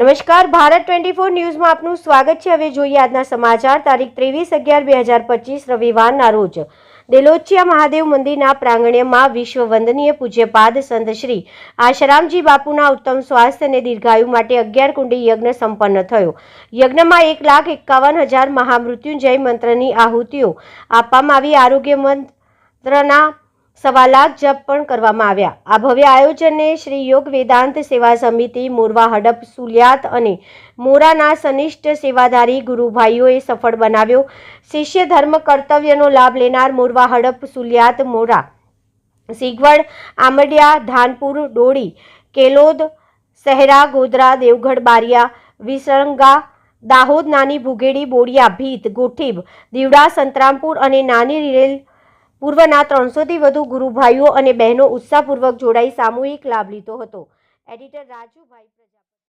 નમસ્કાર, ભારત 24 ન્યૂઝમાં આપનું સ્વાગત છે। હવે જોઈએ આજના સમાચાર। તારીખ 23/11/2025 રવિવારના રોજ દેલોચિયા મહાદેવ મંદિરના પ્રાંગણ્યમાં વિશ્વ વંદનીય પૂજ્યપાદ સંત શ્રી આશારામજી બાપુના ઉત્તમ સ્વાસ્થ્ય અને દીર્ઘાયુ માટે 11 કુંડી યજ્ઞ સંપન્ન થયો। યજ્ઞમાં 1,51,000 મહામૃત્યુંજય મંત્રની આહુતિઓ આપવામાં આવી। આરોગ્ય મંત્રના 1.25 લાખ જપ પણ કરવામાં આવ્યા। આ ભવ્ય આયોજનને શ્રી યોગ વેદાંત સેવા સમિતિ મોરવા હડપ સુલિયાત અને મોરાના સનિષ્ઠ સેવાધારી ગુરુભાઈઓએ સફળ બનાવ્યો। શિષ્ય ધર્મ કર્તવ્યનો લાભ લેનાર મોરવા હડપ સુલિયાત મોરા સિગવડ આમડિયા ધાનપુર ડોળી કેલોદ સહેરા ગોધરા દેવગઢ બારિયા વિસરંગા દાહોદ નાની ભુગેડી બોડિયા ભીત ગોઠીબ દીવડા સંતરામપુર અને નાની રેલ પૂર્વના 300થી વધુ ગુરુભાઈઓ અને બહેનો ઉત્સાહપૂર્વક જોડાઈ સામૂહિક લાભ લીધો હતો। એડિટર રાજુભાઈ પ્રજાપતિ।